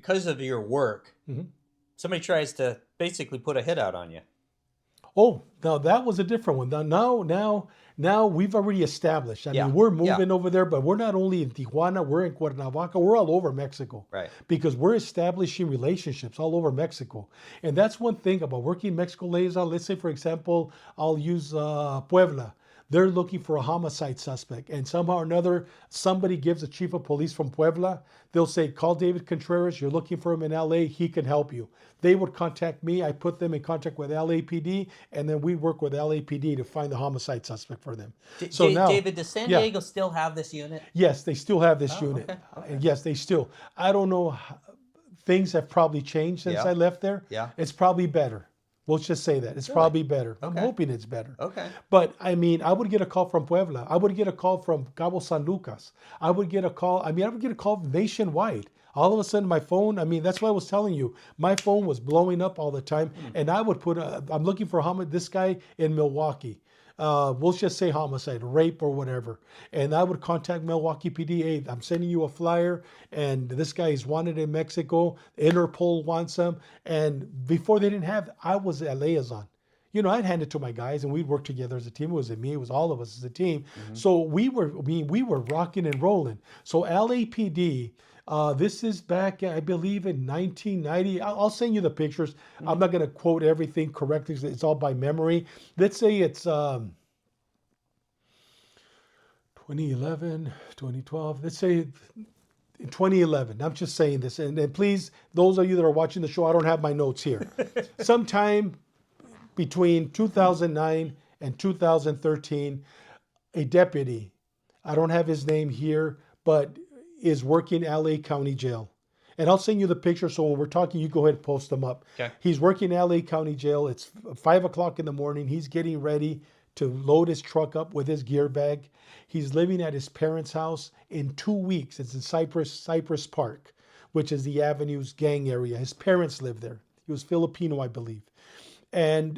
because of your work, somebody tries to basically put a hit out on you. Oh, now that was a different one. Now we've already established. I Yeah, mean, we're yeah. moving over there, but we're not only in Tijuana, we're in Cuernavaca, we're all over Mexico. Right. Because we're establishing relationships all over Mexico. And that's one thing about working Mexico liaison. Let's say, for example, I'll use Puebla. They're looking for a homicide suspect, and somehow or another, somebody gives the chief of police from Puebla. They'll say, call David Contreras. You're looking for him in LA. He can help you. They would contact me. I put them in contact with LAPD, and then we work with LAPD to find the homicide suspect for them. So now, David, does San Diego still have this unit? Yes, they still have this unit. Okay. Yes, they still. I don't know. Things have probably changed since I left there. Yeah. It's probably better. We'll just say that. It's probably better. I'm hoping it's better. Okay. But I mean, I would get a call from Puebla. I would get a call from Cabo San Lucas. I would get a call nationwide. All of a sudden, my phone, I mean, that's what I was telling you. My phone was blowing up all the time. And I would put, I'm looking for this guy in Milwaukee. We'll just say homicide, rape or whatever. And I would contact Milwaukee PD. Hey, I'm sending you a flyer, and this guy is wanted in Mexico. Interpol wants him. And before they didn't have, I was a liaison. You know, I'd hand it to my guys, and we'd work together as a team. It wasn't me; it was all of us as a team. So we were rocking and rolling. So LAPD. This is back, I believe, in 1990. I'll send you the pictures. I'm not going to quote everything correctly. It's all by memory. Let's say it's 2011, 2012. Let's say 2011. I'm just saying this. And please, those of you that are watching the show, I don't have my notes here. Sometime between 2009 and 2013, a deputy, I don't have his name here, but is working LA County Jail. And I'll send you the picture, so when we're talking, you go ahead and post them up. Okay. He's working LA County Jail. It's 5 o'clock in the morning. He's getting ready to load his truck up with his gear bag. He's living at his parents' house. In 2 weeks, it's in Cypress Park, which is the Avenue's gang area. His parents live there. He was Filipino, I believe. And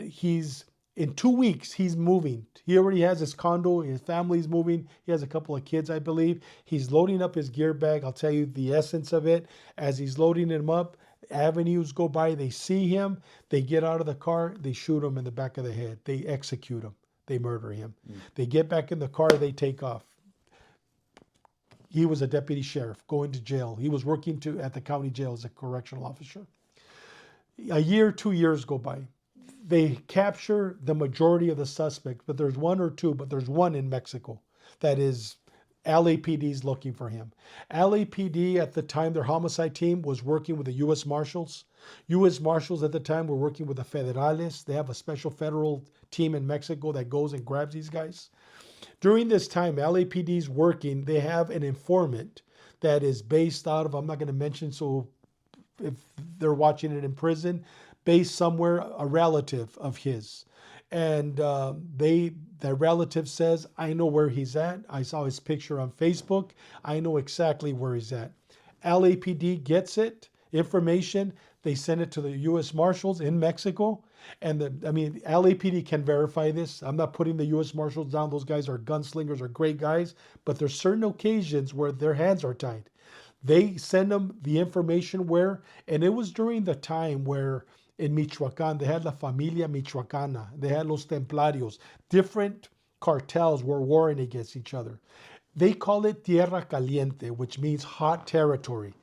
in 2 weeks, he's moving. He already has his condo. His family's moving. He has a couple of kids, I believe. He's loading up his gear bag. I'll tell you the essence of it. As he's loading him up, avenues go by. They see him. They get out of the car. They shoot him in the back of the head. They execute him. They murder him. They get back in the car. They take off. He was a deputy sheriff going to jail. He was working at the county jail as a correctional officer. A year, 2 years go by. They capture the majority of the suspects, but there's one or two, but there's one in Mexico that is LAPD's looking for him. LAPD at the time, their homicide team was working with the U.S. Marshals. U.S. Marshals at the time were working with the Federales. They have a special federal team in Mexico that goes and grabs these guys. During this time, LAPD's working. They have an informant that is based out of, I'm not going to mention, so if they're watching it in prison, based somewhere, a relative of his. And the relative says, I know where he's at. I saw his picture on Facebook. I know exactly where he's at. LAPD gets it, information. They send it to the U.S. Marshals in Mexico. And LAPD can verify this. I'm not putting the U.S. Marshals down. Those guys are gunslingers, are great guys. But there's certain occasions where their hands are tied. They send them the information where, and it was during the time where in Michoacan, they had La Familia Michoacana, they had Los Templarios, different cartels were warring against each other. They call it Tierra Caliente, which means hot territory.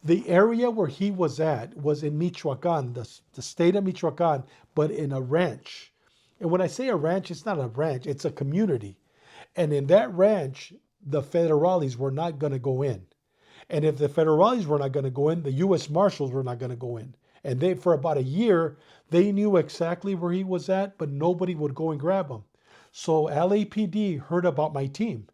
The area where he was at was in Michoacan, the state of Michoacan, but in a ranch. And when I say a ranch, it's not a ranch, it's a community. And in that ranch, the federales were not going to go in. And if the federales were not going to go in, the U.S. Marshals were not going to go in. And they, for about a year, they knew exactly where he was at, but nobody would go and grab him. So LAPD heard about my team.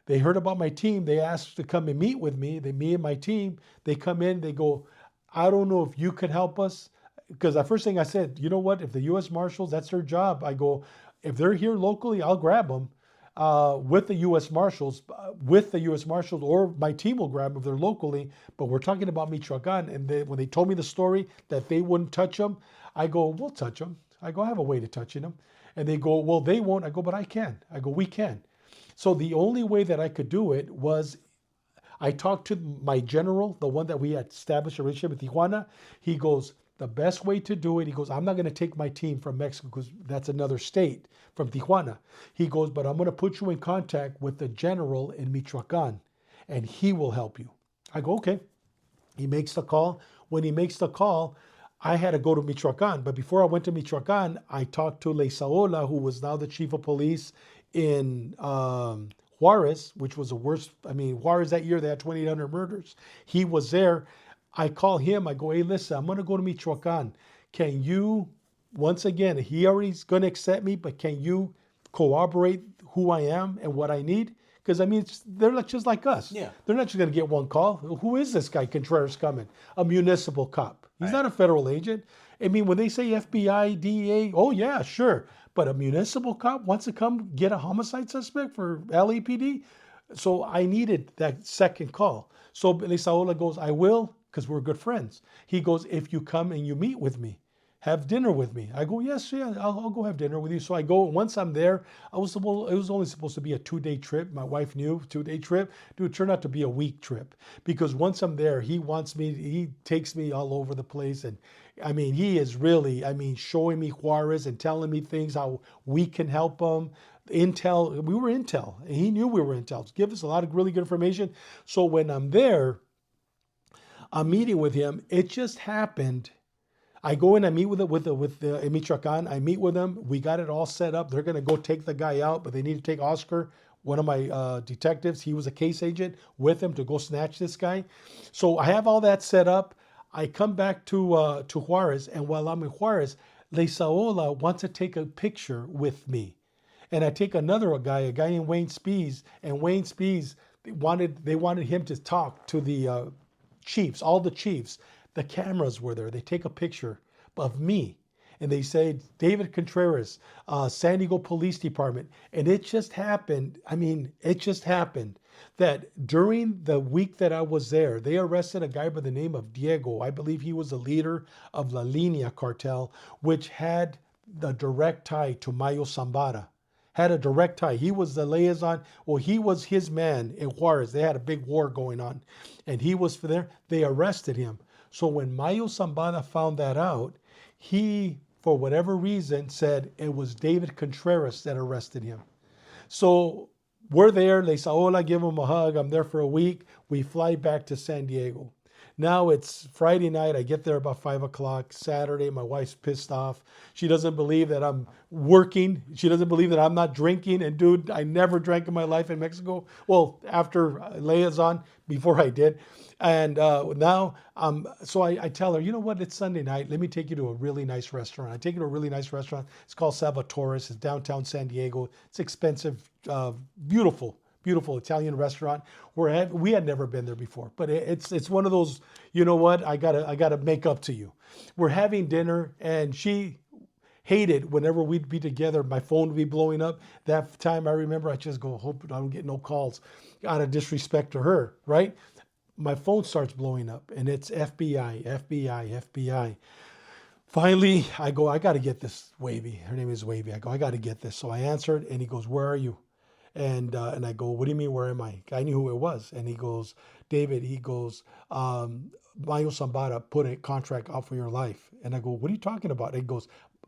They heard about my team. They asked to come and meet with me. Me and my team, they come in, they go, I don't know if you could help us. Because the first thing I said, you know what, if the U.S. Marshals, that's their job. I go, if they're here locally, I'll grab them. With the U.S. Marshals, or my team will grab them if they're locally. But we're talking about Michoacan, and when they told me the story that they wouldn't touch them, I go, we'll touch them. I go, I have a way to touching them. And they go, well, they won't. I go, but I can. I go, we can. So the only way that I could do it was, I talked to my general, the one that we had established a relationship with Tijuana. He goes, the best way to do it, he goes, I'm not going to take my team from Mexico because that's another state from Tijuana. He goes, but I'm going to put you in contact with the general in Michoacan and he will help you. I go, okay. He makes the call. When he makes the call, I had to go to Michoacan. But before I went to Michoacan, I talked to Leisaola, who was now the chief of police in Juarez, which was the worst. I mean, Juarez that year, they had 2,800 murders. He was there. I call him. I go, hey, listen, I'm going to go to Michoacan. Can you, once again, he already's going to accept me, but can you corroborate who I am and what I need? Because, I mean, they're just like us. Yeah. They're not just going to get one call. Who is this guy, Contreras, coming? A municipal cop. He's not a federal agent. I mean, when they say FBI, DEA, oh, yeah, sure. But a municipal cop wants to come get a homicide suspect for LAPD? So I needed that second call. So Leisaola goes, I will, because we're good friends. He goes, if you come and you meet with me, have dinner with me. I go, yes, yeah, I'll go have dinner with you. So I go. Once I'm there, it was only supposed to be a 2-day trip. My wife knew, 2-day trip. Dude, it turned out to be a week trip because once I'm there, he takes me all over the place. And I mean, he is really, showing me Juarez and telling me things, how we can help him. Intel, we were Intel, and he knew we were Intel. Give us a lot of really good information. So when I'm there, I'm meeting with him. It just happened. I go in, I meet with in Michoacan. I meet with them. We got it all set up. They're going to go take the guy out, but they need to take Oscar, one of my detectives. He was a case agent with him to go snatch this guy. So I have all that set up. I come back to Juarez, and while I'm in Juarez, Leisaola wants to take a picture with me. And I take another guy, a guy named Wayne Spees, and Wayne Spees they wanted him to talk to the chiefs, all the chiefs. The cameras were there. They take a picture of me and they say, David Contreras, San Diego Police Department. And it just happened. It just happened that during the week that I was there, they arrested a guy by the name of Diego. I believe he was the leader of La Linea cartel, which had the direct tie to Mayo Zambada. Had a direct tie. He was the liaison. Well, he was his man in Juarez. They had a big war going on. And he was there. They arrested him. So when Mayo Zambada found that out, he, for whatever reason, said it was David Contreras that arrested him. So we're there. Leisaola, give him a hug. I'm there for a week. We fly back to San Diego. Now it's Friday night. I get there about 5 o'clock. Saturday, my wife's pissed off. She doesn't believe that I'm working. She doesn't believe that I'm not drinking. And dude, I never drank in my life in Mexico. Well, after liaison, before I did. And now, so I tell her, you know what? It's Sunday night. Let me take you to a really nice restaurant. I take you to a really nice restaurant. It's called Salvatore's. It's downtown San Diego. It's expensive, beautiful Italian restaurant. We had never been there before, but it's one of those. You know what? I gotta make up to you. We're having dinner, and she hated whenever we'd be together. My phone would be blowing up. That time I remember, I just go, hope I don't get no calls out of disrespect to her, right? My phone starts blowing up, and it's FBI, FBI, FBI. Finally, I go, I got to get this Wavy. Her name is Wavy. I go, I got to get this. So I answered, and he goes, where are you? And I go, what do you mean, where am I? I knew who it was. And he goes, David, he goes, Mayo Zambada put a contract out for your life. And I go, what are you talking about? And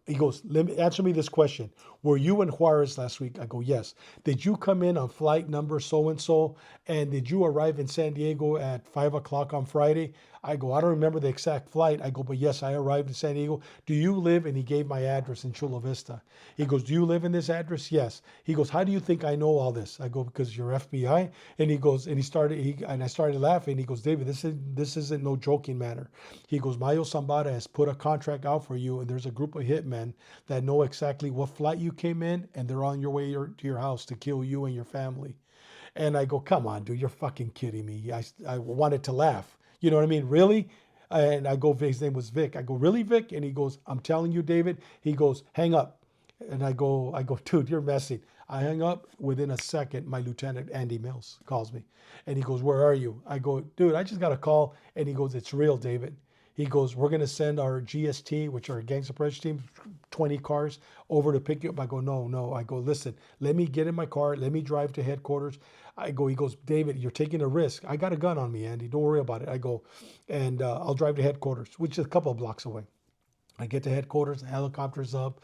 he goes, answer me this question. Were you in Juarez last week? I go, yes. Did you come in on flight number so-and-so? And did you arrive in San Diego at 5 o'clock on Friday? I go, I don't remember the exact flight. I go, but yes, I arrived in San Diego. Do you live? And he gave my address in Chula Vista. He goes, do you live in this address? Yes. He goes, how do you think I know all this? I go, because you're FBI. And he goes, and I started laughing. He goes, David, this isn't no joking matter. He goes, Mayo Zambada has put a contract out for you, and there's a group of hitmen that know exactly what flight you came in, and they're on your way to your house to kill you and your family. And I go, come on, dude, you're fucking kidding me. I wanted to laugh. You know what I mean? Really? And I go, his name was Vic. I go, really, Vic? And he goes, I'm telling you, David. He goes, hang up. And I go, dude, you're messing. I hang up. Within a second, my lieutenant, Andy Mills, calls me. And he goes, where are you? I go, dude, I just got a call. And he goes, it's real, David. He goes, we're going to send our GST, which are gang suppression team, 20 cars over to pick you up. I go, no. I go, listen, let me get in my car. Let me drive to headquarters. He goes, David, you're taking a risk. I got a gun on me, Andy. Don't worry about it. I go, and I'll drive to headquarters, which is a couple of blocks away. I get to headquarters, the helicopter's up,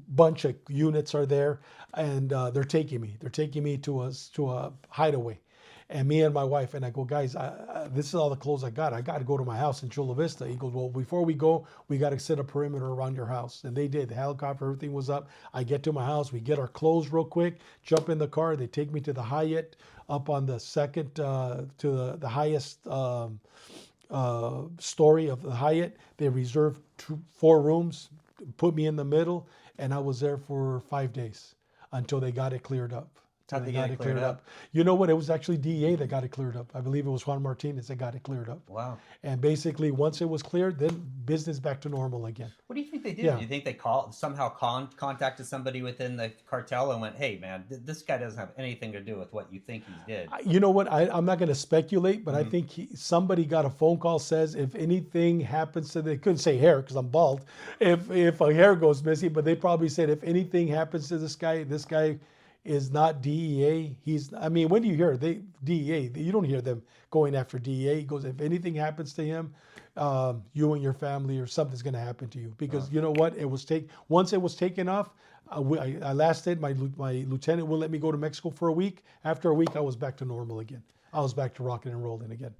bunch of units are there, and they're taking me. They're taking me to a hideaway. And me and my wife, and I go, guys, this is all the clothes I got. I got to go to my house in Chula Vista. He goes, well, before we go, we got to set a perimeter around your house. And they did. The helicopter, everything was up. I get to my house. We get our clothes real quick, jump in the car. They take me to the Hyatt up on the second, to the highest story of the Hyatt. They reserved 4 rooms, put me in the middle, and I was there for 5 days until they got it cleared up. How'd they get it cleared up? You know what? It was actually DEA that got it cleared up. I believe it was Juan Martinez that got it cleared up. Wow. And basically, once it was cleared, then business back to normal again. What do you think they did? Yeah. Do you think they somehow contacted somebody within the cartel and went, hey, man, this guy doesn't have anything to do with what you think he did? You know what? I'm not going to speculate, but I think somebody got a phone call, says if anything happens to, they couldn't say hair because I'm bald, if a hair goes missing, but they probably said if anything happens to this guy is not DEA. When do you hear DEA? You don't hear them going after DEA. He goes, if anything happens to him, you and your family or something's going to happen to you. Because you know what? Once it was taken off, I lasted. My lieutenant will let me go to Mexico for a week. After a week, I was back to normal again. I was back to rocking and rolling again.